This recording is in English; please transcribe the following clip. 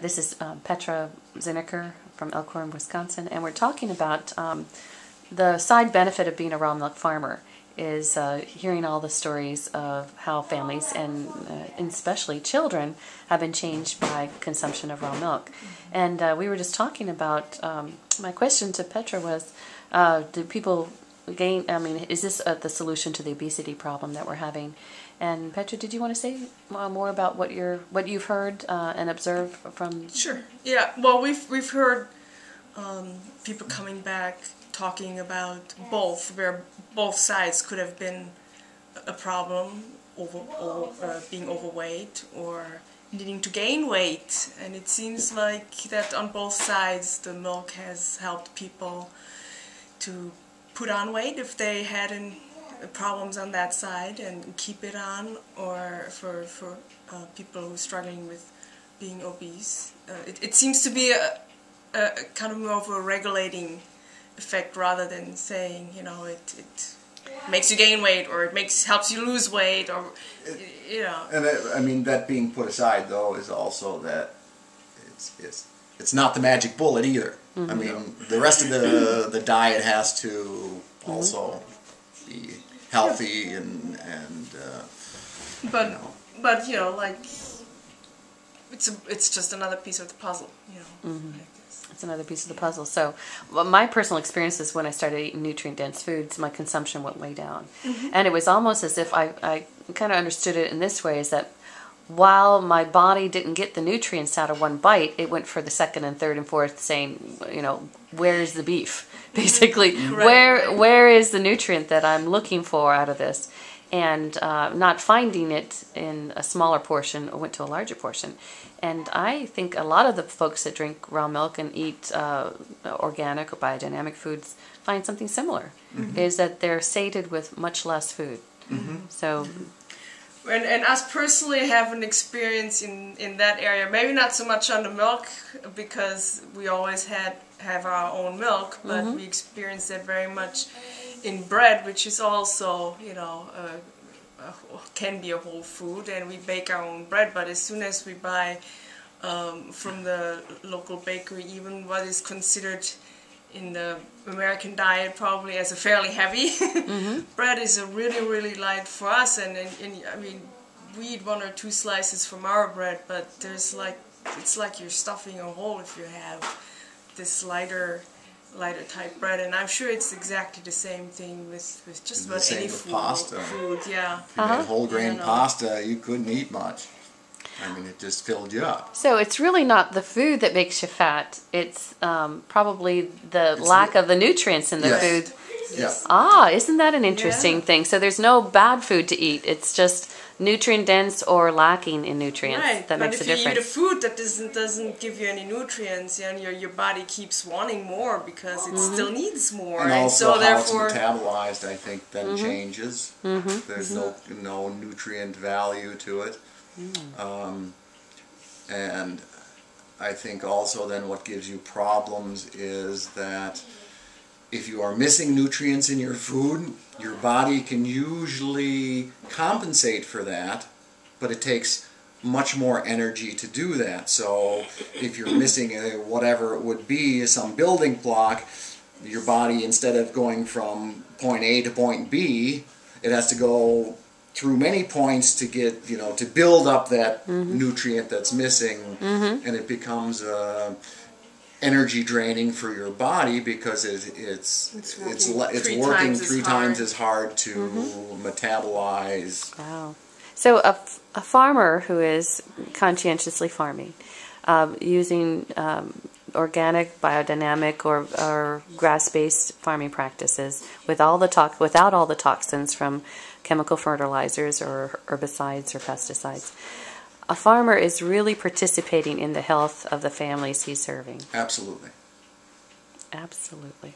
This is Petra Zinnicker from Elkhorn, Wisconsin, and we're talking about the side benefit of being a raw milk farmer is hearing all the stories of how families and especially children have been changed by consumption of raw milk. And we were just talking about, my question to Petra was, do people gain, is this the solution to the obesity problem that we're having? And Petra, did you want to say more about what you've heard and observed from? Sure. Yeah. Well, we've heard people coming back talking about where both sides could have been a problem, being overweight or needing to gain weight, and it seems like that on both sides the milk has helped people to put on weight if they had problems on that side and keep it on, or for people who are struggling with being obese. It seems to be a kind of more of a regulating effect rather than saying, you know, it makes you gain weight or it helps you lose weight, or you know. And I mean, that being put aside though is also that it's not the magic bullet either. Mm-hmm. I mean, the rest of the diet has to also be healthy and but you know, like it's just another piece of the puzzle, you know. Mm-hmm. It's another piece of the puzzle. So, well, my personal experience is when I started eating nutrient-dense foods, my consumption went way down. Mm-hmm. And it was almost as if I kind of understood it in this way, is that while my body didn't get the nutrients out of one bite, it went for the second and third and fourth, saying, you know, where's the beef? Basically, right. where is the nutrient that I'm looking for out of this? And not finding it in a smaller portion, I went to a larger portion. And I think a lot of the folks that drink raw milk and eat organic or biodynamic foods find something similar, mm-hmm. is that they're sated with much less food. Mm-hmm. So, and us personally have an experience in that area, maybe not so much on the milk, because we always have our own milk, but mm-hmm. we experience that very much in bread, which is also, you know, can be a whole food, and we bake our own bread. But as soon as we buy from the local bakery, even what is considered in the American diet probably as a fairly heavy mm-hmm. bread is a really light for us, and I mean, we eat 1 or 2 slices from our bread, but it's like you're stuffing a hole if you have this lighter type bread, and I'm sure it's exactly the same thing with just about any pasta. Food, yeah. If you made whole grain pasta, you couldn't eat much. I mean, it just filled you up. So it's really not the food that makes you fat. It's probably the lack of the nutrients in the food. Yes. Ah, isn't that an interesting thing? So there's no bad food to eat. It's just nutrient dense or lacking in nutrients that makes a difference. But if you eat a food that doesn't give you any nutrients, and your body keeps wanting more because it mm-hmm. still needs more, and also so therefore it's metabolized, I think, then mm-hmm. changes. Mm-hmm. There's mm-hmm. no nutrient value to it, and I think also then what gives you problems is that if you are missing nutrients in your food, your body can usually compensate for that, but it takes much more energy to do that. So if you're missing whatever it would be, some building block, your body, instead of going from point A to point B, it has to go through many points to get, you know, to build up that mm-hmm. nutrient that's missing, mm-hmm. and it becomes energy draining for your body because it's working three times as hard to mm-hmm. metabolize. Wow. So a farmer who is conscientiously farming, using organic, biodynamic, or grass-based farming practices without all the toxins from chemical fertilizers or herbicides or pesticides, a farmer is really participating in the health of the families he's serving. Absolutely. Absolutely.